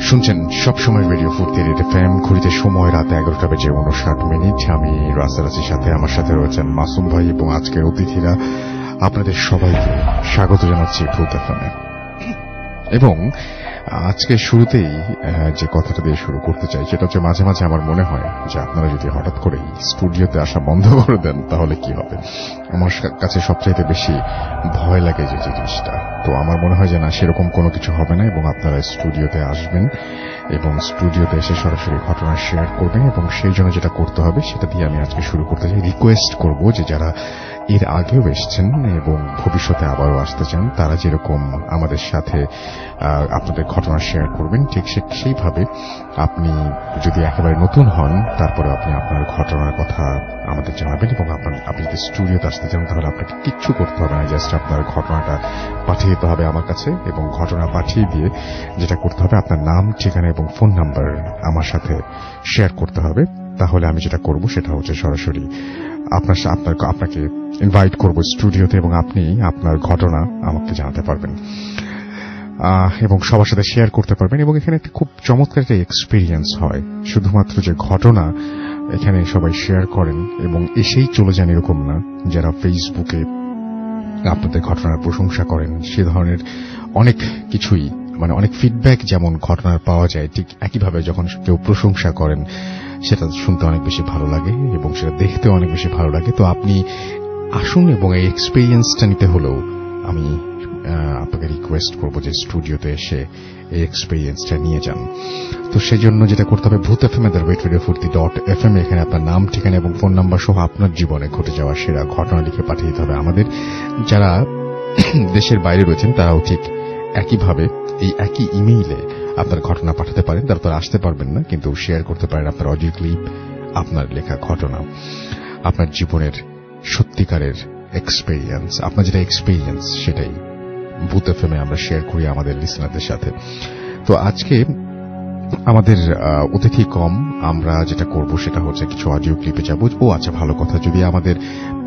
শুনছেন সবসময় রেডিও ফুর্তি রেড এফএম। ঘড়িতে সময় রাত 11টা বেজে 59 আমি রাসেল আছির সাথে, আমার সাথে রয়েছেন মাসুম ভাই এবং আজকের অতিথিরা। আপনাদের সবাইকে স্বাগত জানাচ্ছি ভূত এফএমে। এবং আজকে শুরুতেই যে কথাটা দিয়ে শুরু করতে চাই সেটা হচ্ছে, মাঝে মাঝে আমার মনে হয় যে আপনারা যদি হঠাৎ করে স্টুডিওতে আসা বন্ধ করে দেন তাহলে কি হবে। আমার কাছে সবচাইতে বেশি ভয় লাগে যে জিনিসটা। তো আমার মনে হয় যে না, সেরকম কোনো কিছু হবে না এবং আপনারা স্টুডিওতে আসবেন এবং স্টুডিওতে এসে সরাসরি ঘটনা শেয়ার করবেন। এবং সেই জন্য যেটা করতে হবে সেটা দিয়ে আমি আজকে শুরু করতে চাই। রিকোয়েস্ট করব যে যারা এর আগেও এসেছেন এবং ভবিষ্যতে আবারও আসতে চান, তারা যেরকম আমাদের সাথে আপনাদের ঘটনা শেয়ার করবেন, ঠিক সেইভাবে আপনি যদি একেবারে নতুন হন তারপরে আপনি আপনার ঘটনার কথা আমাদের জানাবেন। এবং আপনি যদি স্টুডিওতে আসতে চান তাহলে আপনাকে কিচ্ছু করতে হবে না, জাস্ট আপনার ঘটনাটা পাঠিয়ে দিতে হবে আমার কাছে। এবং ঘটনা পাঠিয়ে দিয়ে যেটা করতে হবে, আপনার নাম, ঠিকানা এবং ফোন নাম্বার আমার সাথে শেয়ার করতে হবে। তাহলে আমি যেটা করব সেটা হচ্ছে সরাসরি আপনাকে ইনভাইট করব স্টুডিওতে এবং আপনি আপনার ঘটনা আমাকে জানাতে পারবেন এবং সবার সাথে শেয়ার করতে পারবেন। এবং এখানে একটা খুব চমৎকার একটা এক্সপিরিয়েন্স হয়। শুধুমাত্র যে ঘটনা এখানে সবাই শেয়ার করেন এবং এসেই চলে যান এরকম না। যারা ফেসবুকে আপনাদের ঘটনার প্রশংসা করেন, সে ধরনের অনেক কিছুই, মানে অনেক ফিডব্যাক যেমন ঘটনার পাওয়া যায়, ঠিক একইভাবে যখন কেউ প্রশংসা করেন সেটা শুনতে অনেক বেশি ভালো লাগে এবং সেটা দেখতে অনেক বেশি ভালো লাগে। তো আপনি আসুন এবং এই এক্সপিরিয়েন্সটা নিতে হলেও আমি আপনাকে রিকোয়েস্ট করব যে স্টুডিওতে এসে এই এক্সপিরিয়েন্সটা নিয়ে যান। তো সেই জন্য যেটা করতে হবে, ভূত FM@radiofurti.fm এখানে আপনার নাম, ঠিকানা এবং ফোন নাম্বার সহ আপনার জীবনে ঘটে যাওয়া সেরা ঘটনা লিখে পাঠিয়ে দিতে হবে আমাদের। যারা দেশের বাইরে রয়েছেন তারাও ঠিক একইভাবে এই একই ইমেইলে আপনার ঘটনা পাঠাতে পারেন। তারা তো আসতে পারবেন না, কিন্তু শেয়ার করতে পারেন আপনার অডিও ক্লিপ, আপনার লেখা ঘটনা, আপনার জীবনের সত্যিকারের এক্সপেরিয়েন্স। আপনার যেটা এক্সপেরিয়েন্স সেটাই ভূত এফএমে আমরা শেয়ার করি আমাদের লিসনারদের সাথে। তো আজকে আমাদের অতিথি কম, আমরা যেটা করব সেটা হচ্ছে কিছু অডিও ক্লিপে যাব। আচ্ছা, ভালো কথা, যদি আমাদের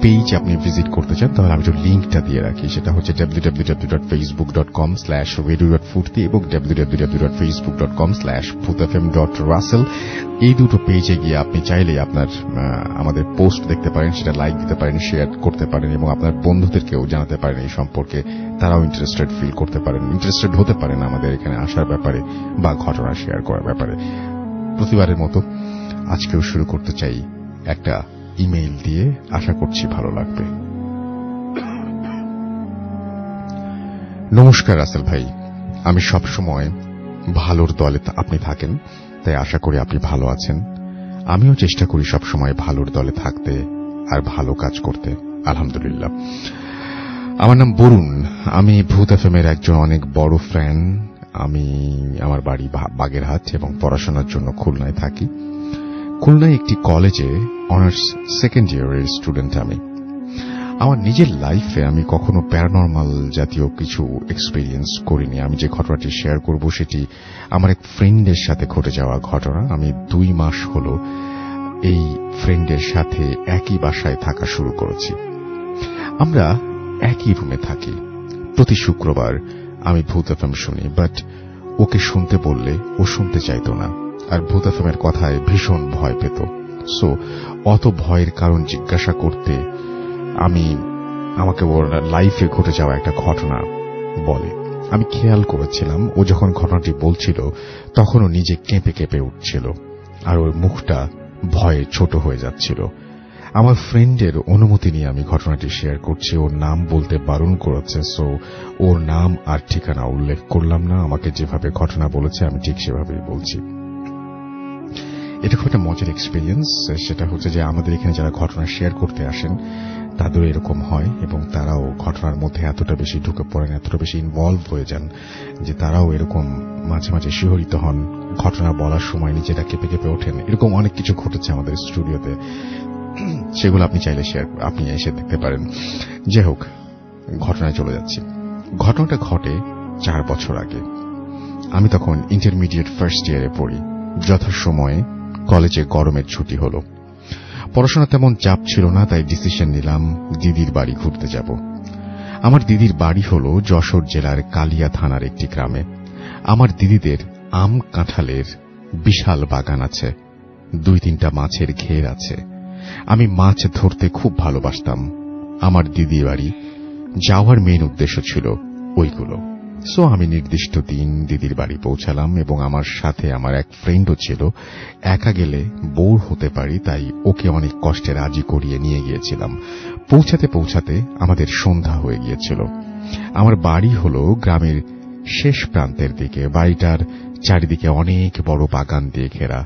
পেজ আপনি ভিজিট করতে চান তাহলে আমি যে লিঙ্কটা দিয়ে রাখি সেটা হচ্ছে www.facebook.com/radio.furti এবং www.facebook.com/bhutfm.russell। এই দুটো পেজে গিয়ে আপনি চাইলে আপনার আমাদের পোস্ট দেখতে পারেন, সেটা লাইক দিতে পারেন, শেয়ার করতে পারেন এবং আপনার বন্ধুদেরকেও জানাতে পারেন এই সম্পর্কে। তারাও ইন্টারেস্টেড হতে পারেন আমাদের এখানে আসার ব্যাপারে বা ঘটনা শেয়ার করার ব্যাপারে। প্রতিবারের মতো আজকেও শুরু করতে চাই একটা ইমেইল দিয়ে, আশা করছি ভালো লাগবে। নমস্কার রাসেল ভাই, আমি সব সময় ভালোর দলে আপনি থাকেন, তাই আশা করি আপনি ভালো আছেন। আমিও চেষ্টা করি সব সময় ভালোর দলে থাকতে আর ভালো কাজ করতে, আলহামদুলিল্লাহ। আমার নাম বরুণ, আমি ভূত এফএমের একজন অনেক বড় ফ্যান। আমার বাড়ি বাগেরহাট এবং পড়াশোনার জন্য খুলনায় থাকি। খুলনায় একটি কলেজে অনার্স সেকেন্ড ইয়ারের স্টুডেন্ট আমি। আমার নিজের লাইফে আমি কখনো প্যারানরমাল জাতীয় কিছু এক্সপেরিয়েন্স করিনি। আমি যে ঘটনাটি শেয়ার করব সেটি আমার এক ফ্রেন্ডের সাথে ঘটে যাওয়া ঘটনা। আমি 2 মাস হলো এই ফ্রেন্ডের সাথে একই বাসায় থাকা শুরু করেছি। আমরা একই রুমে থাকি। প্রতি শুক্রবার আমি ভূত এফএম শুনি, বাট ওকে শুনতে বললে ও শুনতে চাইত না আর ভূত এফএমের কথায় ভীষণ ভয় পেত। সো অত ভয়ের কারণ জিজ্ঞাসা করতে আমাকে ওর লাইফে ঘটে যাওয়া একটা ঘটনা বলে। আমি খেয়াল করেছিলাম ও যখন ঘটনাটি বলছিল তখন ও নিজে কেঁপে কেঁপে উঠছিল আর ওর মুখটা ভয়ে ছোট হয়ে যাচ্ছিল। আমার ফ্রেন্ডের অনুমতি নিয়ে আমি ঘটনাটি শেয়ার করছি। ওর নাম বলতে বারণ করেছে, সো ওর নাম আর ঠিকানা উল্লেখ করলাম না। আমাকে যেভাবে ঘটনা বলেছে আমি ঠিক সেভাবেই বলছি। এটা খুব একটা মজার এক্সপিরিয়েন্স। সেটা হচ্ছে যে আমাদের এখানে যারা ঘটনা শেয়ার করতে আসেন তাদের এরকম হয় এবং তারাও ঘটনার মধ্যে এতটা বেশি ঢুকে পড়েন, এতটা বেশি ইনভলভ হয়ে যান যে তারাও এরকম মাঝে মাঝে শিহরিত হন, ঘটনা বলার সময় নিজেরা কেঁপে কেঁপে ওঠেন। এরকম অনেক কিছু ঘটেছে আমাদের স্টুডিওতে, সেগুলো আপনি চাইলে আপনি এসে দেখতে পারেন। যাই হোক, ঘটনায় চলে যাচ্ছি। ঘটনাটা ঘটে 4 বছর আগে। আমি তখন ইন্টারমিডিয়েট ফার্স্ট ইয়ারে পড়ি। যথাসময়ে কলেজে গরমের ছুটি হলো। পড়াশোনা তেমন চাপ ছিল না, তাই ডিসিশন নিলাম দিদির বাড়ি ঘুরতে যাব। আমার দিদির বাড়ি হল যশোর জেলার কালিয়া থানার একটি গ্রামে। আমার দিদিদের আম কাঁঠালের বিশাল বাগান আছে, 2-3টা মাছের ঘের আছে। আমি মাছ ধরতে খুব ভালোবাসতাম। আমার দিদির বাড়ি যাওয়ার মেইন উদ্দেশ্য ছিল ওইগুলো। সো আমি নির্দিষ্ট দিন দিদির বাড়ি পৌঁছালাম এবং আমার সাথে আমার এক ফ্রেন্ডও ছিল। একা গেলে বোর হতে পারি, তাই ওকে অনেক কষ্টে রাজি করিয়ে নিয়ে গিয়েছিলাম। পৌঁছাতে পৌঁছাতে আমাদের সন্ধ্যা হয়ে গিয়েছিল। আমার বাড়ি হলো গ্রামের শেষ প্রান্তের দিকে। বাড়িটার চারিদিকে অনেক বড় বাগান দিয়ে ঘেরা।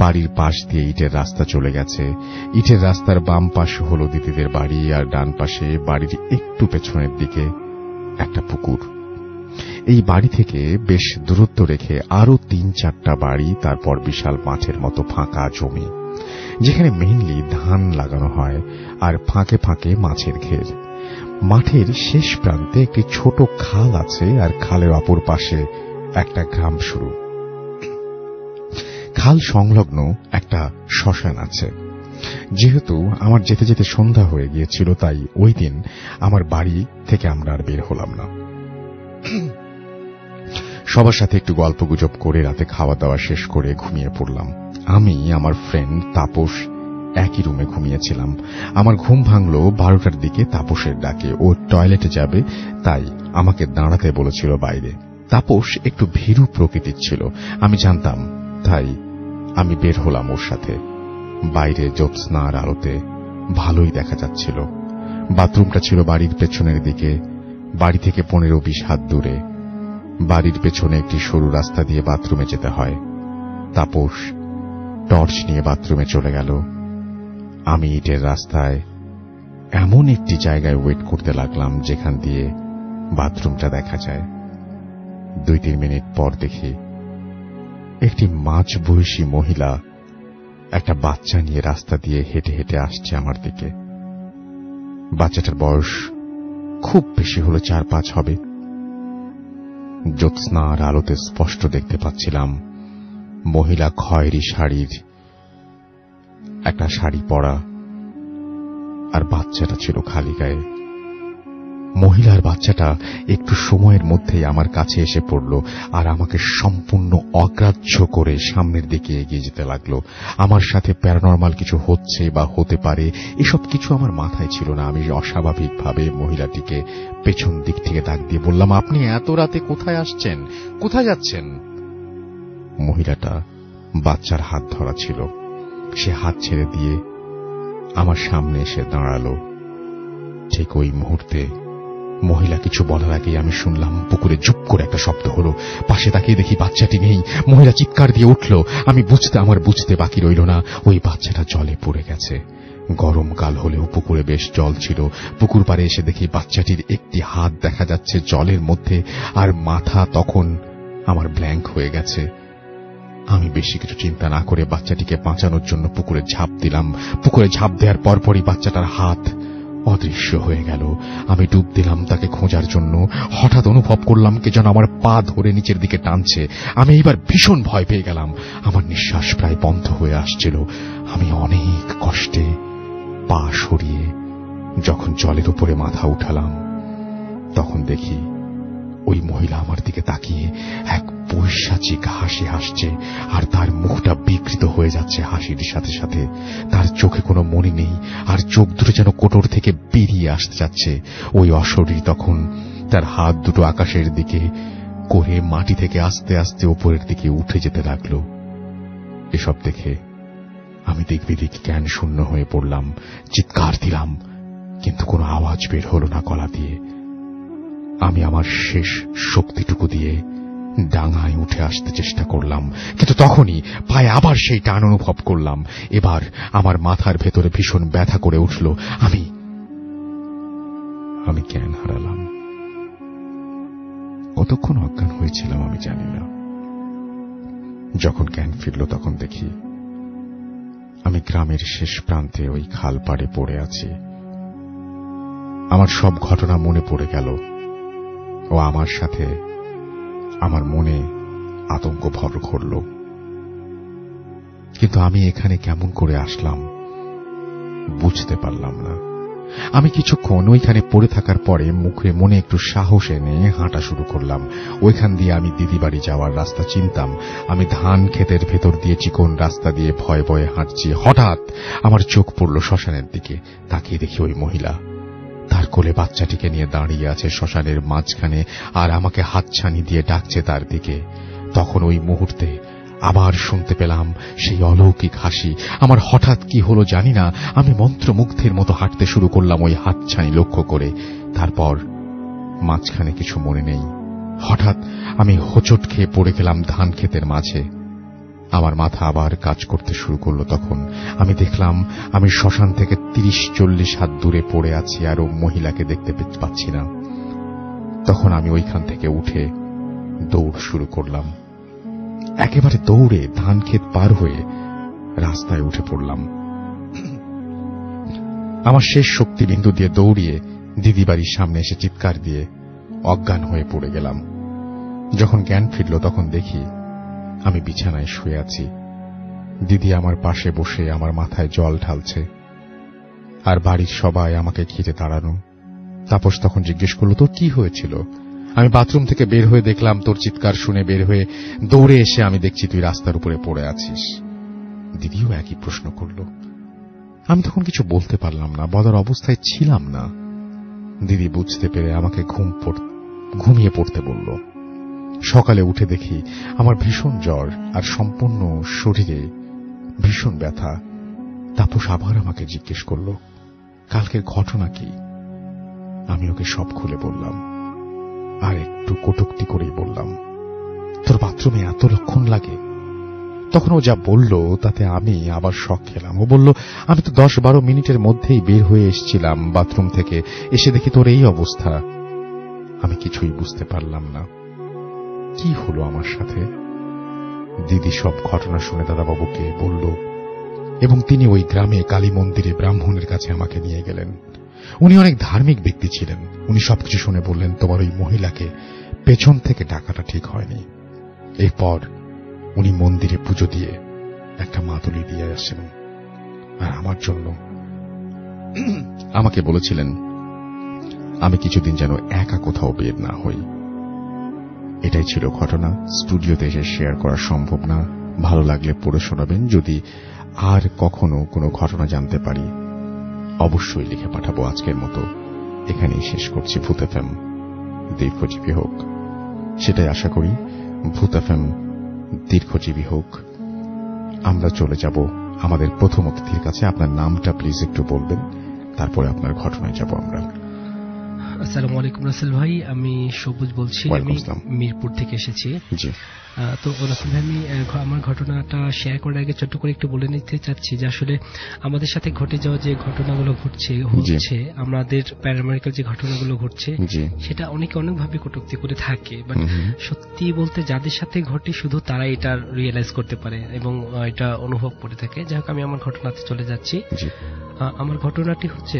বাড়ির পাশ দিয়ে ইটের রাস্তা চলে গেছে। ইটের রাস্তার বাম পাশে হলো দিদিদের বাড়ি, আর ডান পাশে বাড়ির একটু পেছনের দিকে একটা পুকুর। এই বাড়ি থেকে বেশ দূরত্ব রেখে আরো 3-4টা বাড়ি, তারপর বিশাল মাঠের মতো ফাঁকা জমি, যেখানে মেইনলি ধান লাগানো হয়, আর ফাঁকে ফাঁকে মাছের ঘের। মাঠের শেষ প্রান্তে একটি ছোট খাল আছে, আর খালের অপর পাশে একটা গ্রাম শুরু। খাল সংলগ্ন একটা শ্মশান আছে। যেহেতু আমার যেতে যেতে সন্ধ্যা হয়ে গিয়েছিল, তাই ওই দিন আমার বাড়ি থেকে আমরা আর বের হলাম না। সবার সাথে একটু গল্পগুজব করে রাতে খাওয়া দাওয়া শেষ করে ঘুমিয়ে পড়লাম। আমি, আমার ফ্রেন্ড তাপস একই রুমে ঘুমিয়েছিলাম। আমার ঘুম ভাঙল 12টার দিকে তাপসের ডাকে। ও টয়লেটে যাবে, তাই আমাকে দাঁড়াতে বলেছিল বাইরে। তাপস একটু ভীরু প্রকৃতির ছিল, আমি জানতাম, তাই আমি বের হলাম ওর সাথে। বাইরে জ্যোৎস্নার আলোতে ভালোই দেখা যাচ্ছিল। বাথরুমটা ছিল বাড়ির পেছনের দিকে, বাড়ি থেকে 15-20 হাত দূরে। বাড়ির পেছনে একটি সরু রাস্তা দিয়ে বাথরুমে যেতে হয়। তাপস টর্চ নিয়ে বাথরুমে চলে গেল। আমি ইটের রাস্তায় এমন একটি জায়গায় ওয়েট করতে লাগলাম যেখান দিয়ে বাথরুমটা দেখা যায়। 2-3 মিনিট পর দেখি একটি মাঝবয়সী মহিলা একটা বাচ্চা নিয়ে রাস্তা দিয়ে হেঁটে হেঁটে আসছে আমার দিকে। বাচ্চাটার বয়স খুব বেশি হলো 4-5 হবে। জ্যোৎস্নার আলোতে স্পষ্ট দেখতে পাচ্ছিলাম মহিলা খয়েরি শাড়ির একটা শাড়ি পরা, আর বাচ্চাটা ছিল খালি গায়ে। মহিলার বাচ্চাটা একটু সময়ের মধ্যেই আমার কাছে এসে পড়ল, আর আমাকে সম্পূর্ণ অগ্রাহ্য করে সামনের দিকে এগিয়ে যেতে লাগলো। আমার সাথে প্যারানরমাল কিছু হচ্ছে বা হতে পারে এসব কিছু আমার মাথায় ছিল না। আমি অস্বাভাবিকভাবে মহিলাটিকে পেছন দিক থেকে ডাক দিয়ে বললাম, আপনি এত রাতে কোথায় আসছেন, কোথায় যাচ্ছেন? মহিলাটা বাচ্চার হাত ধরা ছিল। সে হাত ছেড়ে দিয়ে আমার সামনে এসে দাঁড়ালো। ঠিক ওই মুহূর্তে মহিলা কিছু বলার আগেই আমি শুনলাম পুকুরে ঝুপ করে একটা শব্দ হলো। পাশে তাকিয়ে দেখি বাচ্চাটি নেই। মহিলা চিৎকার দিয়ে উঠল। আমার বুঝতে বাকি রইল না, ওই বাচ্চাটা জলে পড়ে গেছে। গরমকাল হলেও পুকুরে বেশ জল ছিল। পুকুর পাড়ে এসে দেখি বাচ্চাটির একটি হাত দেখা যাচ্ছে জলের মধ্যে, আর মাথা তখন আমার ব্ল্যাঙ্ক হয়ে গেছে। আমি বেশি কিছু চিন্তা না করে বাচ্চাটিকে বাঁচানোর জন্য পুকুরে ঝাঁপ দিলাম। পুকুরে ঝাঁপ দেওয়ার পরপরই বাচ্চাটার হাত অদৃশ্য হয়ে গেল। আমি ডুব দিলাম তাকে খোঁজার জন্য। হঠাৎ অনুভব করলাম কে যেন আমার পা ধরে নিচের দিকে টানছে। আমি এবার ভীষণ ভয় পেয়ে গেলাম। আমার নিঃশ্বাস প্রায় বন্ধ হয়ে আসছিল। আমি অনেক কষ্টে পা সরিয়ে যখন জলের উপরে মাথা উঠালাম, তখন দেখি ওই মহিলা আমার দিকে তাকিয়ে এক পৈশাচিক হাসি হাসছে, আর তার মুখটা বিকৃত হয়ে যাচ্ছে হাসির সাথে সাথে। তার চোখে কোনো মনি নেই, আর চোখ দুটো যেন কোটর থেকে বেরিয়ে আসতে যাচ্ছে। ওই অশরীর তখন তার হাত দুটো আকাশের দিকে করে মাটি থেকে আস্তে আস্তে ওপরের দিকে উঠে যেতে লাগলো। এসব দেখে আমি দিক জ্ঞান শূন্য হয়ে পড়লাম। চিৎকার দিলাম, কিন্তু কোনো আওয়াজ বের হলো না গলা দিয়ে। আমি আমার শেষ শক্তিটুকু দিয়ে ডাঙায় উঠে আসতে চেষ্টা করলাম, কিন্তু তখনই পায়ে আবার সেই টান অনুভব করলাম। এবার আমার মাথার ভেতরে ভীষণ ব্যথা করে উঠল। আমি জ্ঞান হারালাম। কতক্ষণ অজ্ঞান হয়েছিলাম আমি জানি না। যখন জ্ঞান ফিরল তখন দেখি আমি গ্রামের শেষ প্রান্তে ওই খাল পাড়ে পড়ে আছি। আমার সব ঘটনা মনে পড়ে গেল, ও আমার সাথে আমার মনে আতঙ্ক ভর করল। কিন্তু আমি এখানে কেমন করে আসলাম বুঝতে পারলাম না। আমি কিছুক্ষণ ওইখানে পড়ে থাকার পরে মুখে মনে একটু সাহস এনে হাঁটা শুরু করলাম। ওইখান দিয়ে আমি দিদি বাড়ি যাওয়ার রাস্তা চিনতাম। আমি ধান ক্ষেতের ভেতর দিয়ে চিকন রাস্তা দিয়ে ভয়ে ভয়ে হাঁটছি। হঠাৎ আমার চোখ পড়ল শ্মশানের দিকে। তাকিয়ে দেখি ওই মহিলা তার কোলে বাচ্চাটিকে নিয়ে দাঁড়িয়ে আছে শ্মশানের মাঝখানে, আর আমাকে হাতছানি দিয়ে ডাকছে তার দিকে। তখন ওই মুহূর্তে আবার শুনতে পেলাম সেই অলৌকিক হাসি। আমার হঠাৎ কি হলো জানি না, আমি মন্ত্রমুগ্ধের মতো হাঁটতে শুরু করলাম ওই হাতছানি লক্ষ্য করে। তারপর মাঝখানে কিছু মনে নেই, হঠাৎ আমি হোঁচট খেয়ে পড়ে গেলাম ধান ক্ষেতের মাঝে। আমার মাথা আবার কাজ করতে শুরু করলো। তখন আমি দেখলাম আমি শ্মশান থেকে 30-40 হাত দূরে পড়ে আছি, আর ও মহিলাকে দেখতে পাচ্ছি না। তখন আমি ওইখান থেকে উঠে দৌড় শুরু করলাম। একেবারে দৌড়ে ধান ক্ষেত পার হয়ে রাস্তায় উঠে পড়লাম। আমার শেষ শক্তিবিন্দু দিয়ে দৌড়িয়ে দিদি বাড়ির সামনে এসে চিৎকার দিয়ে অজ্ঞান হয়ে পড়ে গেলাম। যখন জ্ঞান ফিরল তখন দেখি আমি বিছানায় শুয়ে আছি। দিদি আমার পাশে বসে আমার মাথায় জল ঢালছে, আর বাড়ির সবাই আমাকে ঘিরে দাঁড়ানো। তাপস তখন জিজ্ঞেস করলো, তোর কি হয়েছিল? আমি বাথরুম থেকে বের হয়ে দেখলাম তোর চিৎকার শুনে বের হয়ে দৌড়ে এসে আমি দেখছি তুই রাস্তার উপরে পড়ে আছিস। দিদিও একই প্রশ্ন করল। আমি তখন কিছু বলতে পারলাম না, বলার অবস্থায় ছিলাম না। দিদি বুঝতে পেরে আমাকে ঘুমিয়ে পড়তে বলল। সকালে উঠে দেখি আমার ভীষণ জ্বর আর সম্পূর্ণ শরীরে ভীষণ ব্যথা। তাপস আবার আমাকে জিজ্ঞেস করল, কালকের ঘটনা কি? আমি ওকে সব খুলে বললাম, আর একটু কটূক্তি করেই বললাম, তোর বাথরুমে এত লক্ষণ লাগে? তখন ও যা বলল তাতে আমি আবার শক খেলাম। ও বলল, আমি তো 10-12 মিনিটের মধ্যেই বের হয়ে এসেছিলাম বাথরুম থেকে, এসে দেখি তোর এই অবস্থা। আমি কিছুই বুঝতে পারলাম না কি হলো আমার সাথে। দিদি সব ঘটনা শুনে দাদাবাবুকে বলল, এবং তিনি ওই গ্রামে কালী মন্দিরে ব্রাহ্মণের কাছে আমাকে নিয়ে গেলেন। উনি অনেক ধার্মিক ব্যক্তি ছিলেন। উনি সবকিছু শুনে বললেন, তোমার ওই মহিলাকে পেছন থেকে ডাকাটা ঠিক হয়নি। এরপর উনি মন্দিরে পুজো দিয়ে একটা মাদুলি দিয়ে আসেন, আর আমার জন্য আমাকে বলেছিলেন আমি কিছুদিন যেন একা কোথাও বের না হই। এটাই ছিল ঘটনা। স্টুডিওতে এসে শেয়ার করা সম্ভব না। ভালো লাগলে পড়ে শোনাবেন। যদি আর কখনো কোনো ঘটনা জানতে পারি অবশ্যই লিখে পাঠাবো। আজকের মতো এখানেই শেষ করছি। ভূত এফএম দীর্ঘজীবী হোক, সেটাই আশা করি। ভূত এফএম দীর্ঘজীবী হোক। আমরা চলে যাব আমাদের প্রথম অতিথির কাছে। আপনার নামটা প্লিজ একটু বলবেন, তারপরে আপনার ঘটনায় যাব আমরা। আসসালামু আলাইকুম রাসেল ভাই, আমি সবুজ বলছি। আমি মিরপুর থেকে এসেছি। তো রাসেল ভাই, আমি আমার ঘটনাটা শেয়ার করার আগে ছোট্ট করে একটু বলে নিতে চাচ্ছি যে আসলে আমাদের সাথে ঘটে যাওয়া যে ঘটনাগুলো হচ্ছে আমাদের প্যারামেডিক্যাল যে ঘটনাগুলো ঘটছে সেটা অনেকে অনেকভাবে কটূক্তি করে থাকে, বাট সত্যি বলতে যাদের সাথে ঘটে শুধু তারা এটা রিয়েলাইজ করতে পারে এবং এটা অনুভব করে থাকে। যাই হোক, আমি আমার ঘটনাতে চলে যাচ্ছি। আমার ঘটনাটি হচ্ছে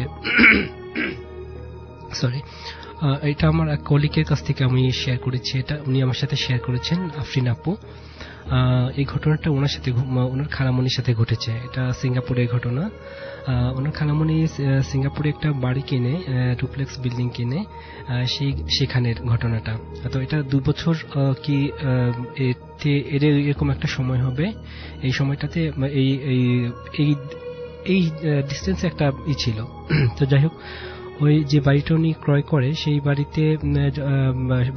এটা আমার এক কলিগের কাছ থেকে আমি শেয়ার করেছি। এটা উনি আমার সাথে শেয়ার করেছেন, আফরিন আপু। এই ঘটনাটা ওনার সাথে, ওনার খালামণির সাথে ঘটেছে। এটা সিঙ্গাপুরের ঘটনা। ওনার খালামণি সিঙ্গাপুরে একটা বাড়ি কিনে, ডুপ্লেক্স বিল্ডিং কিনে, সেখানের ঘটনাটা। তো এটা 2 বছর কি এরকম একটা সময় হবে। এই সময়টাতে এই ডিস্টেন্সে একটা ছিল। তো যাই হোক, ওই যে বাড়িটা উনি ক্রয় করে সেই বাড়িতে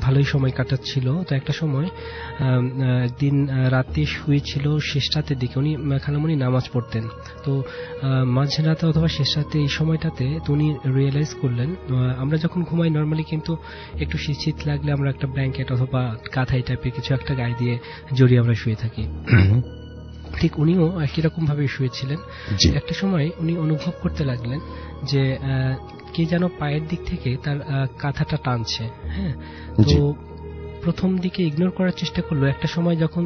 ভালোই সময় কাটাচ্ছিল। তো একটা সময় একদিন রাতে শুয়েছিল, শেষ রাতের দিকে উনি খালামণি নামাজ পড়তেন। তো মাঝরাতে অথবা শেষ রাতে এই সময়টাতে তো উনি রিয়েলাইজ করলেন, আমরা যখন ঘুমাই নর্মালি কিন্তু একটু শীত লাগলে আমরা একটা ব্ল্যাঙ্কেট অথবা কাঁথাই টাইপের কিছু একটা গায়ে দিয়ে জড়িয়ে আমরা শুয়ে থাকি। ঠিক উনিও একই রকম ভাবে শুয়েছিলেন। একটা সময় উনি অনুভব করতে লাগলেন যে কে যেন পায়ের দিক থেকে তার কাঁথাটা টানছে। হ্যাঁ, তো প্রথম দিকে ইগনোর করার চেষ্টা করলো, একটা সময় যখন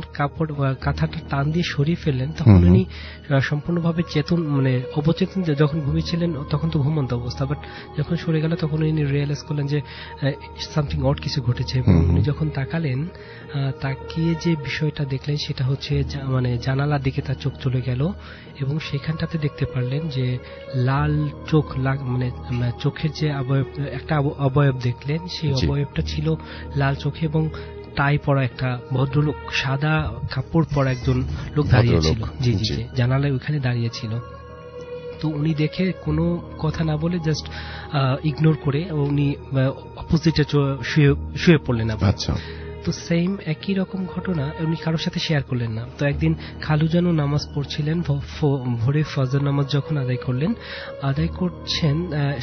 কাঁথাটা টান দিয়ে সরিয়ে ফেললেন তখন উনি সম্পূর্ণভাবে মানে অবচেতন, যখন ঘুমিয়েছিলেন তখন তো ঘুমন্ত অবস্থা, বাট যখন সরে গেল তখন উনি রিয়েলাইজ করলেন যে সামথিং অড কিছু ঘটেছে। এবং উনি যখন তাকালেন, তাকিয়ে যে বিষয়টা দেখলেন সেটা হচ্ছে মানে জানালার দিকে তার চোখ চলে গেল এবং সেখানটাতে দেখতে পারলেন যে লাল চোখ, মানে চোখের যে একটা অবয়ব দেখলেন, সেই অবয়বটা ছিল লাল চোখে এবং টাই পরা একটা ভদ্রলোক, সাদা কাপড় পরা একজন লোক দাঁড়িয়েছিল। জি জি জি, জানালায় ওইখানে দাঁড়িয়েছিল। তো উনি দেখে কোনো কথা না বলে জাস্ট ইগনোর করে উনি অপোজিটে শুয়ে পড়লেন। আচ্ছা, তো সেম একই রকম ঘটনা উনি কারোর সাথে শেয়ার করলেন না। তো একদিন খালুজানু নামাজ পড়ছিলেন, ভোরে ফজর নামাজ যখন আদায় করছেন,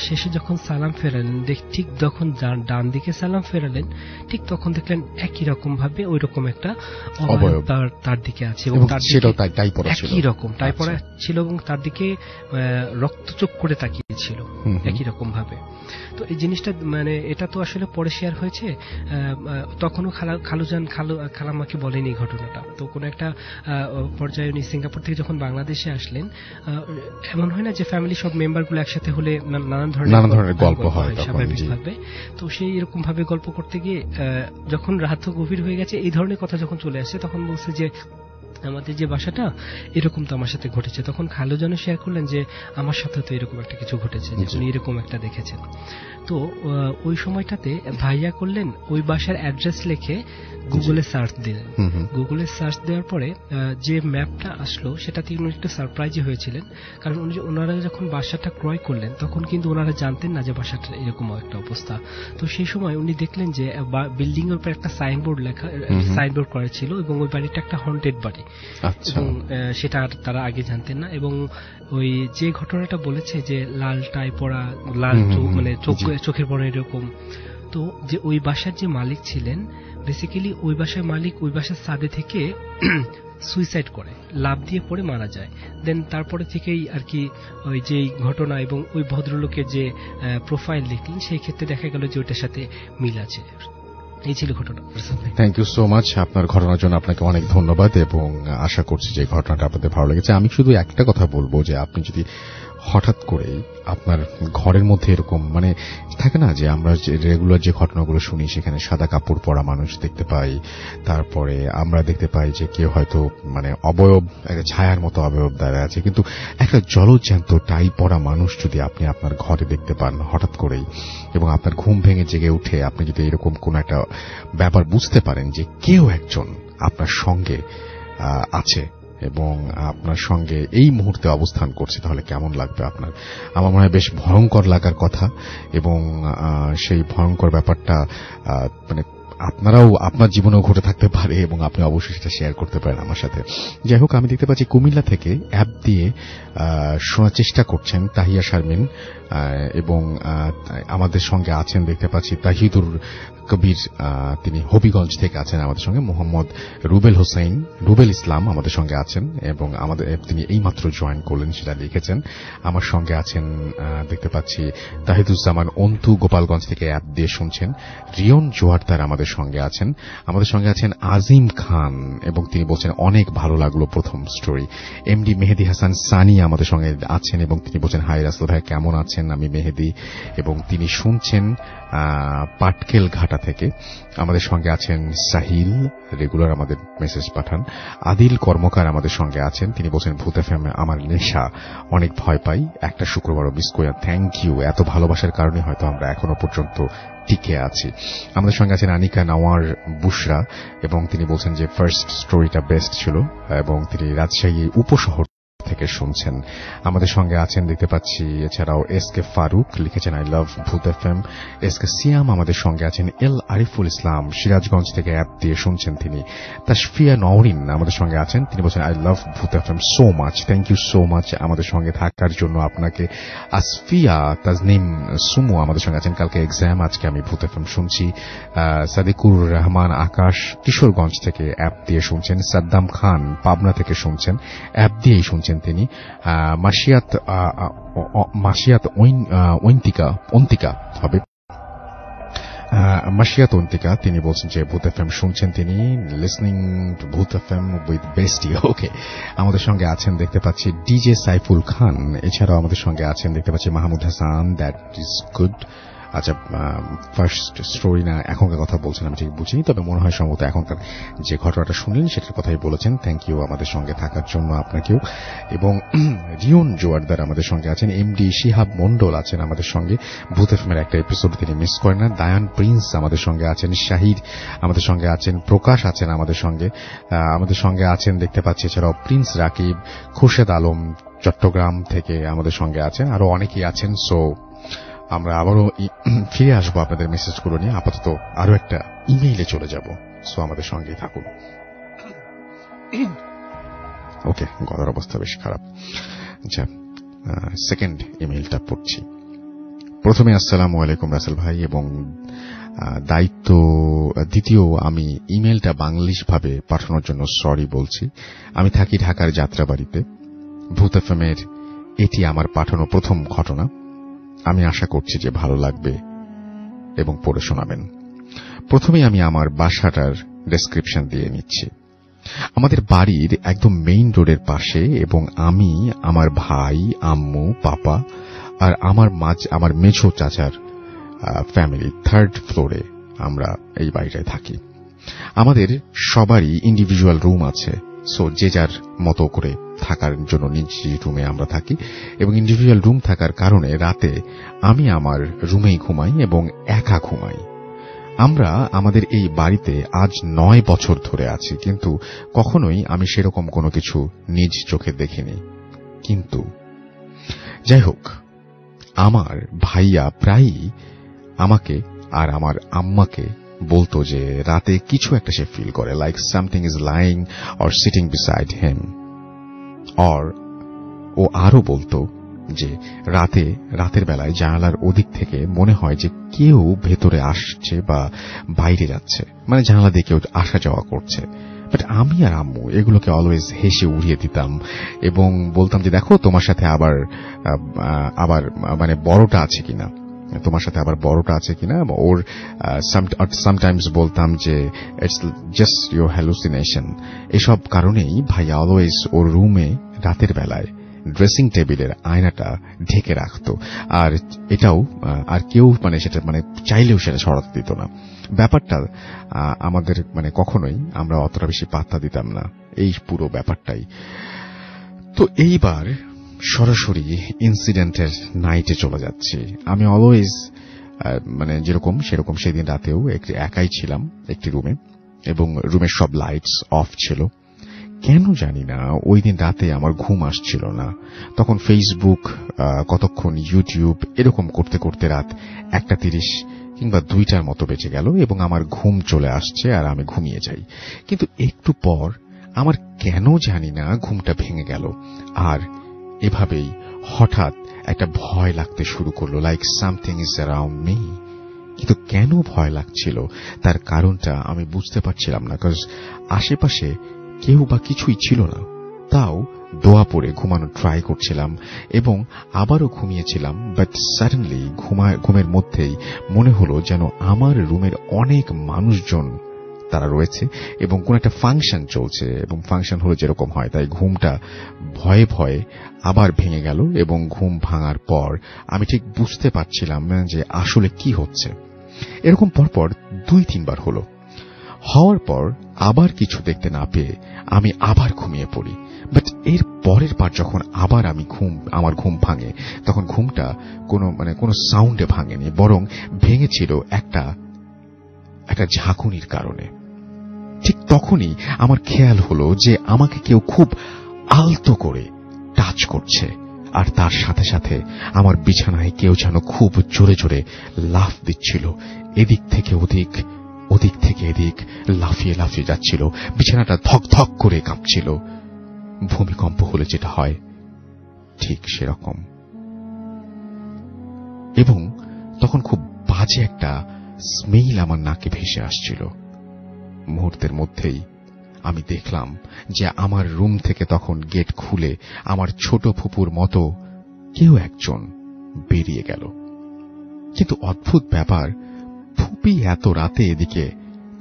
শেষে যখন সালাম ফেরালেন, ঠিক যখন ডান দিকে সালাম ফেরালেন, ঠিক তখন দেখলেন একই রকম ভাবে ওই রকম একটা অবয়ব তার দিকে আছে এবং তার একই রকম টাই পরা ছিল এবং তার দিকে রক্তচোখ করে তাকিয়েছিল একই রকম ভাবে। তো এই জিনিসটা মানে এটা তো আসলে পরে শেয়ার হয়েছে, তখনও খালাম্মাকে বলেনি ঘটনাটা। তো কোনো একটা পর্যায়ে উনি সিঙ্গাপুর থেকে যখন বাংলাদেশে আসলেন, এমন হয় না যে ফ্যামিলি সব মেম্বারগুলো একসাথে হলে নানান ধরনের গল্প হয় স্বাভাবিকভাবে। তো সেই এরকম ভাবে গল্প করতে গিয়ে যখন রাত গভীর হয়ে গেছে, এই ধরনের কথা যখন চলে আসছে, তখন বলছে যে আমাদের যে বাসাটা এরকম তো আমার সাথে ঘটেছে। তখন খালুজানু শেয়ার করলেন যে আমার সাথে তো এরকম একটা কিছু ঘটেছে, যে উনি এরকম একটা দেখেছেন। তো ওই সময়টাতে ভাইয়া করলেন ওই বাসার অ্যাড্রেস লিখে গুগলে সার্চ দিলেন। গুগলে সার্চ দেওয়ার পরে যে ম্যাপটা আসলো সেটাতে উনি একটু সারপ্রাইজই হয়েছিলেন, কারণ ওনারা যখন বাসাটা ক্রয় করলেন তখন কিন্তু ওনারা জানতেন না যে বাসাটা এরকম একটা অবস্থা। তো সেই সময় উনি দেখলেন যে বিল্ডিং এর উপর একটা সাইনবোর্ড করা ছিল এবং ওই বাড়িটা একটা হন্টেড বাড়ি, এবং সেটা তারা আগে জানতেন না। এবং ওই যে ঘটনাটা বলেছে যে লাল টাই পরা, লাল মানে চোখের বড় এরকম, তো যে ওই বাসার যে মালিক ছিলেন, বেসিক্যালি ওই বাসার মালিক ওই বাসার ছাদে থেকে সুইসাইড করে, লাফ দিয়ে পড়ে মারা যায়। দেন তারপরে থেকেই আর কি ওই যে ঘটনা এবং ওই ভদ্রলোকের যে প্রোফাইল দেখলেন, সেই ক্ষেত্রে দেখা গেল যে ওইটার সাথে মিল আছে। এই ছিল ঘটনা। থ্যাংক ইউ সো মাচ, আপনার ঘটনার জন্য আপনাকে অনেক ধন্যবাদ এবং আশা করছি যে ঘটনাটা আপনাদের ভালো লেগেছে। আমি শুধু একটা কথা বলবো যে আপনি যদি হঠাৎ করে আপনার ঘরের মধ্যে এরকম মানে থাকে না যে আমরা যে রেগুলার যে ঘটনাগুলো শুনি, সেখানে সাদা কাপড় পরা মানুষ দেখতে পাই, তারপরে আমরা দেখতে পাই যে কেউ হয়তো মানে অবয়ব একটা ছায়ার মতো অবয়ব দাঁড়ায় আছে, কিন্তু একটা জলজ্যান্ত টাই পরা মানুষ যদি আপনি আপনার ঘরে দেখতে পান হঠাৎ করেই, এবং আপনার ঘুম ভেঙে জেগে উঠে আপনি যদি এরকম কোন একটা ব্যাপার বুঝতে পারেন যে কেউ একজন আপনার সঙ্গে আছে এবং আপনার সঙ্গে এই মুহূর্তে অবস্থান করছে, তাহলে কেমন লাগবে আপনার? আমার মনে হয় বেশ ভয়ঙ্কর লাগার কথা, এবং সেই ভয়ঙ্কর ব্যাপারটা মানে আপনারাও আপনার জীবনেও ঘটে থাকতে পারে এবং আপনি অবশ্যই সেটা শেয়ার করতে পারেন আমার সাথে। যাই হোক, আমি দেখতে পাচ্ছি কুমিল্লা থেকে অ্যাপ দিয়ে শোনার চেষ্টা করছেন তাহিয়া শারমিন, এবং আমাদের সঙ্গে আছেন দেখতে পাচ্ছি তাহিদুর কবির, তিনি হবিগঞ্জ থেকে আছেন আমাদের সঙ্গে। মোহাম্মদ রুবেল ইসলাম আমাদের সঙ্গে আছেন এবং তিনি এইমাত্র জয়েন করলেন, সেটা লিখেছেন। আমার সঙ্গে আছেন দেখতে পাচ্ছি তাহিদুজ্জামান অন্তু, গোপালগঞ্জ থেকে অ্যাপ দিয়ে শুনছেন। রিয়ন জোয়ারদার আমাদের সঙ্গে আছেন। আমাদের সঙ্গে আছেন আজিম খান এবং তিনি বলছেন অনেক ভালো লাগলো প্রথম স্টোরি। এমডি মেহেদি হাসান সানি আমাদের সঙ্গে আছেন এবং তিনি বলছেন হাই রাসেল ভাই, কেমন আছেন? আমি মেহেদি, এবং তিনি শুনছেন পাটকেল ঘাটা থেকে। আমাদের সঙ্গে আছেন সাহিল, রেগুলার আমাদের মেসেজ পাঠান। আদিল কর্মকার আমাদের সঙ্গে আছেন, তিনি বলছেন ভূত এফএম আমার নেশা, অনেক ভয় পাই, একটা শুক্রবারও মিস করি না। থ্যাংক ইউ, এত ভালোবাসার কারণে হয়তো আমরা এখনো পর্যন্ত টিকে আছি। আমাদের সঙ্গে আছেন আনিকা নওয়ার বুশরা এবং তিনি বলছেন যে ফার্স্ট স্টোরিটা বেস্ট ছিল এবং তিনি রাজশাহী উপশহর থেকে শুনছেন। আমাদের সঙ্গে আছেন দেখতে পাচ্ছি এছাড়াও এসকে ফারুক, লিখেছেন I love Bhoot FM. SK সিয়াম আমাদের সঙ্গে আছেন। এল আরিফুল ইসলাম সিরাজগঞ্জ থেকে অ্যাপ দিয়ে শুনছেন তিনি। তাশফিয়া নওরিন আমাদের সঙ্গে আছেন, তিনি বলছেন I love Bhoot FM so much. Thank you so much আমাদের সঙ্গে থাকার জন্য আপনাকে। আসফিয়া তাজনিম সুমু আমাদের সঙ্গে আছেন, কালকে এক্সাম, আজকে আমি ভূত এফএম শুনছি। সাদিকুর রহমান আকাশ কিশোরগঞ্জ থেকে অ্যাপ দিয়ে শুনছেন। সাদ্দাম খান পাবনা থেকে শুনছেন, অ্যাপ দিয়েই শুনছেন তিনি। মাসিয়াত অন্তিকা হবে। মাসিয়া তন্তিকা তিনি বলছেন যে ভূত এফএম শুনছেন, তিনি লিসনিং টু ভূত এফএম উইথ বেস্টি। ওকে, আমাদের সঙ্গে আছেন দেখতে পাচ্ছি ডিজে সাইফুল খান, এছাড়াও আমাদের সঙ্গে আছেন দেখতে পাচ্ছি Mahmud Hasan. That is good. আচ্ছা, ফার্স্ট স্টোরি না এখনকার কথা বলছেন আমি ঠিক বুঝিনি, তবে মনে হয় সম্ভবত এখনকার যে ঘটনাটা শুনলেন সেটার কথাই বলেছেন। থ্যাংক ইউ আমাদের সঙ্গে থাকার জন্য আপনাকেও। এবং রিয়ন জোয়ারদার আমাদের সঙ্গে আছেন, এমডি শিহাব মন্ডল আছেন আমাদের সঙ্গে, ভূত এফএমের একটা এপিসোড তিনি মিস করেন না। দায়ান প্রিন্স আমাদের সঙ্গে আছেন, শাহিদ আমাদের সঙ্গে আছেন, প্রকাশ আছেন আমাদের সঙ্গে আছেন দেখতে পাচ্ছি, এছাড়াও প্রিন্স রাকিব, খুরশেদ আলম চট্টগ্রাম থেকে আমাদের সঙ্গে আছেন, আরো অনেকেই আছেন। সো আমরা আবারও ফিরে আসবো আপনাদের মেসেজগুলো নিয়ে। আপাতত আরো একটা ইমেইলে চলে যাব, সো আমাদের সঙ্গেই থাকুন। ওকে, গলার অবস্থা বেশ খারাপ। আচ্ছা, সেকেন্ড ইমেইলটা পড়ছি। প্রথমে আসসালামু আলাইকুম রাসেল ভাই, এবং দ্বিতীয় আমি ইমেইলটা বাংলিশ ভাবে পাঠানোর জন্য সরি বলছি। আমি থাকি ঢাকার যাত্রাবাড়িতে। ভূত এফএমের এটি আমার পাঠানো প্রথম ঘটনা। আমি আশা করছি যে ভালো লাগবে এবং পড়ে শোনাবেন। প্রথমে আমি আমার বাসাটার ডেসক্রিপশন দিয়ে নিচ্ছি। আমাদের বাড়ির একদম মেইন রোডের পাশে, এবং আমি, আমার ভাই, আম্মু, পাপা আর আমার মেঝো চাচার ফ্যামিলি 3rd ফ্লোরে আমরা এই বাড়িটায় থাকি। আমাদের সবারই ইন্ডিভিজুয়াল রুম আছে, সো যে যার মতো করে থাকার জন্য নিজ রুমে আমরা থাকি, এবং ইন্ডিভিজুয়াল রুম থাকার কারণে রাতে আমি আমার রুমেই ঘুমাই এবং একা ঘুমাই। আমরা আমাদের এই বাড়িতে আজ 9 বছর ধরে আছি, কিন্তু কখনোই আমি সেরকম কোনো কিছু নিজ চোখে দেখিনি। কিন্তু যাই হোক, আমার ভাইয়া প্রায়ই আমাকে আর আমার আম্মাকে বলতো যে রাতে কিছু একটা সে ফিল করে, like something is lying or sitting beside him. Or ও আরো বলতো যে রাতের বেলায় জানালার ওদিক থেকে মনে হয় যে কেউ ভেতরে আসছে বা বাইরে যাচ্ছে, মানে জানালা দিয়ে কেউ আসা যাওয়া করছে। বাট আমি আর আম্মু এগুলোকে অলওয়েজ হেসে উড়িয়ে দিতাম এবং বলতাম যে দেখো তোমার সাথে আবার মানে বড়টা আছে কিনা, ওর সামটাইমস বলতাম যে ইটস জাস্ট ইউর হ্যালুসিনেশন। এসব কারণেই ভাইয়া অলওয়েজ ওর রুমে রাতের বেলায় ড্রেসিং টেবিলের আয়নাটা ঢেকে রাখতো, আর এটাও আর কেউ মানে সেটা মানে চাইলেও সেটা সরাতে দিত না। ব্যাপারটা আমাদের মানে কখনোই আমরা অতটা বেশি পাত্তা দিতাম না এই পুরো ব্যাপারটাই। তো এইবার সরাসরি ইনসিডেন্টের নাইটে চলে যাচ্ছি। আমি অলওয়েজ মানে যেরকম সেরকম সেদিন রাতেও একটু একাই ছিলাম একটি রুমে, এবং রুমের সব লাইটস অফ ছিল। কেন জানি না ওই দিন রাতে আমার ঘুম আসছিল না। তখন ফেসবুক, কতক্ষণ ইউটিউব, এরকম করতে করতে রাত 1:30 কিংবা 2টার মতো বেজে গেল এবং আমার ঘুম চলে আসছে আর আমি ঘুমিয়ে যাই। কিন্তু একটু পর আমার কেন জানি না ঘুমটা ভেঙে গেল, আর এভাবেই হঠাৎ একটা ভয় লাগতে শুরু করলো, like something is around me. কিন্তু কেন ভয় লাগছিল তার কারণটা আমি বুঝতে পারছিলাম না, কজ আশেপাশে কেউ বা কিছুই ছিল না। তাও দোয়া পড়ে ঘুমানোর ট্রাই করছিলাম এবং আবারও ঘুমিয়েছিলাম। বাট সাডেনলি ঘুমের মধ্যেই মনে হলো যেন আমার রুমের অনেক মানুষজন তারা রয়েছে এবং কোন একটা ফাংশন চলছে, এবং ফাংশন হলো যেরকম হয়, তাই ঘুমটা ভয়ে ভয়ে আবার ভেঙে গেল। এবং ঘুম ভাঙার পর আমি ঠিক বুঝতে পারছিলাম না যে আসলে কি হচ্ছে। এরকম পরপর 2-3 বার হলো। হওয়ার পর আবার কিছু দেখতে না পেয়ে আমি আবার ঘুমিয়ে পড়ি। বাট এর পরের বার যখন আবার আমার ঘুম ভাঙে, তখন ঘুমটা কোনো সাউন্ডে ভাঙেনি, বরং ভেঙেছিল একটা ঝাঁকুনির কারণে। ঠিক তখনই আমার খেয়াল হলো যে আমাকে কেউ খুব আলতো করে টাচ করছে, আর তার সাথে সাথে আমার বিছানায় কেউ যেন খুব জোরে জোরে লাফ দিচ্ছিল। এদিক থেকে ওদিক, ওদিক থেকে এদিক লাফিয়ে লাফিয়ে যাচ্ছিল। বিছানাটা ধক ধক করে কাঁপছিল। ভূমিকম্প হলে যেটা হয় ঠিক সেরকম। এবং তখন খুব বাজে একটা স্মেল আমার নাকে ভেসে আসছিল। মুহূর্তের মধ্যেই আমি দেখলাম যে আমার রুম থেকে তখন গেট খুলে আমার ছোট ফুপুর মতো কেউ একজন বেরিয়ে গেল। কিন্তু অদ্ভুত ব্যাপার, ফুপি এত রাতে এদিকে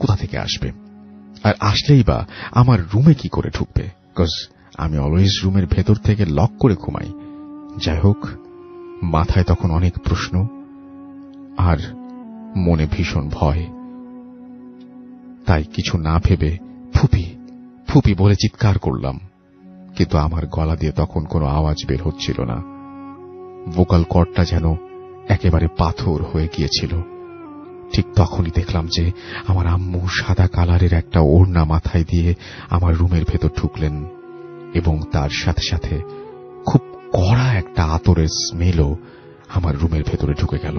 কোথা থেকে আসবে, আর আসলেই বা আমার রুমে কি করে ঢুকবে? বিকজ আমি অলওয়েজ রুমের ভেতর থেকে লক করে ঘুমাই। যাই হোক, মাথায় তখন অনেক প্রশ্ন আর মনে ভীষণ ভয়। তাই কিছু না ভেবে ফুপি ফুপি বলে চিৎকার করলাম, কিন্তু আমার গলা দিয়ে তখন কোনো আওয়াজ বের হচ্ছিল না। ভোকাল কর্ডটা যেন একেবারে পাথর হয়ে গিয়েছিল। ঠিক তখনই দেখলাম যে আমার আম্মু সাদা কালারের একটা ওড়না মাথায় দিয়ে আমার রুমের ভেতর ঢুকলেন, এবং তার সাথে সাথে খুব কড়া একটা আতরের স্মেলও আমার রুমের ভেতরে ঢুকে গেল।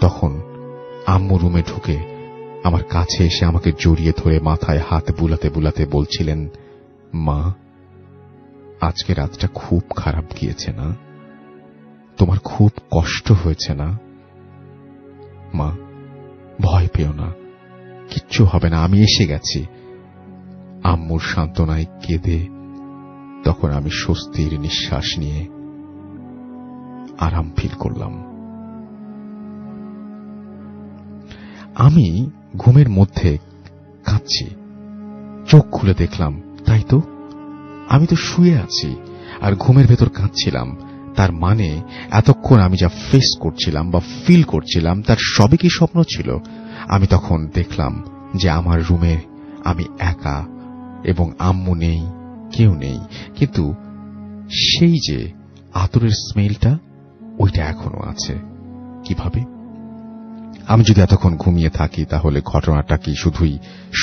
তখন আম্মু রুমে ঢুকে আমার কাছে এসে আমাকে জড়িয়ে ধরে মাথায় হাত বুলাতে বুলাতে বলছিলেন, মা, আজকে রাতটা খুব খারাপ গিয়েছে না? তোমার খুব কষ্ট হয়েছে না? মা, ভয় পেও না, কিচ্ছু হবে না, আমি এসে গেছি। আম্মুর সান্ত্বনায় কেঁদে তখন আমি স্বস্তির নিঃশ্বাস নিয়ে আরাম ফিল করলাম। আমি ঘুমের মধ্যে কাঁদছি, চোখ খুলে দেখলাম, তাই তো, আমি তো শুয়ে আছি আর ঘুমের ভেতর কাঁদছিলাম। তার মানে এতক্ষণ আমি যা ফেস করছিলাম বা ফিল করছিলাম তার সবই কি স্বপ্ন ছিল? আমি তখন দেখলাম যে আমার রুমে আমি একা এবং আম্মু নেই, কেউ নেই, কিন্তু সেই যে আতরের স্মেলটা, ওইটা এখনো আছে। কিভাবে? আমি যদি এতক্ষণ ঘুমিয়ে থাকি তাহলে ঘটনাটা কি শুধুই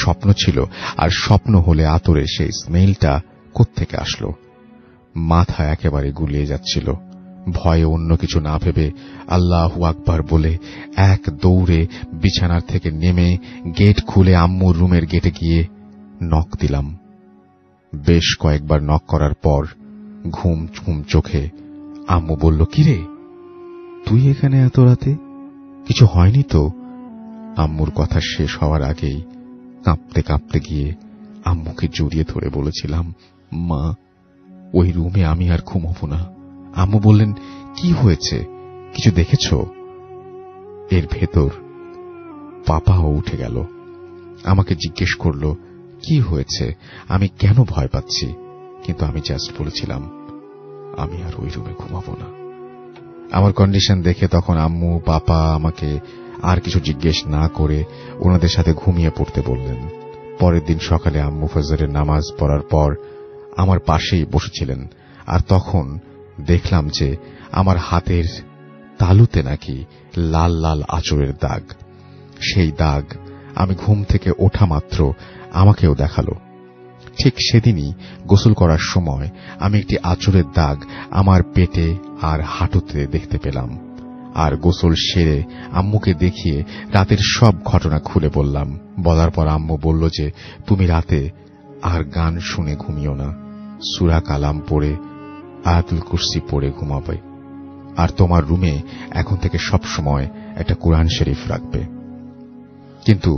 স্বপ্ন ছিল? আর স্বপ্ন হলে আতরের সেই স্মেলটা কোত্থেকে আসলো? মাথা একেবারে গুলিয়ে যাচ্ছিল। ভয়ে অন্য কিছু না ভেবে আল্লাহু আকবার বলে এক দৌড়ে বিছানার থেকে নেমে গেট খুলে আম্মুর রুমের গেটে গিয়ে নক দিলাম। বেশ কয়েকবার নক করার পর ঘুম ঘুম চোখে আম্মু বলল, কিরে, তুই এখানে এত রাতে? কিছু হয়নি তো? আম্মুর কথা শেষ হওয়ার আগেই কাঁপতে কাঁপতে গিয়ে আম্মুকে জড়িয়ে ধরে বলেছিলাম, মা, ওই রুমে আমি আর ঘুমাবো না। আম্মু বললেন, কি হয়েছে, কিছু দেখেছ? এর ভেতর পাপাও উঠে গেল, আমাকে জিজ্ঞেস করল কি হয়েছে, আমি কেন ভয় পাচ্ছি। কিন্তু আমি জাস্ট বলেছিলাম, আমি আর ওই রুমে ঘুমাবো না। আমার কন্ডিশন দেখে তখন আম্মু পাপা আমাকে আর কিছু জিজ্ঞেস না করে ওনাদের সাথে ঘুমিয়ে পড়তে বললেন। পরের দিন সকালে আম্মু ফজরের নামাজ পড়ার পর আমার পাশেই বসেছিলেন, আর তখন দেখলাম যে আমার হাতের তালুতে নাকি লাল লাল আঁচড়ের দাগ। সেই দাগ আমি ঘুম থেকে ওঠা মাত্র আমাকেও দেখালো। ঠিক সেদিনই গোসল করার সময় আমি একটি আঁচড়ের দাগ আমার পেটে আর হাঁটুতে দেখতে পেলাম। আর গোসল সেরে আম্মুকে দেখিয়ে রাতের সব ঘটনা খুলে বললাম। বলার পর আম্মু বলল যে, তুমি রাতে আর গান শুনে ঘুমিও না, সূরা কালাম পড়ে আয়াতুল কুরসি পড়ে ঘুমাবে, আর তোমার রুমে এখন থেকে সব সময় একটা কোরআন শরীফ রাখবে। কিন্তু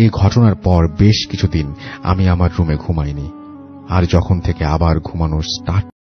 এই ঘটনার পর বেশ কিছুদিন আমি আমার রুমে ঘুমাইনি, আর যখন থেকে আবার ঘুমানো স্টার্ট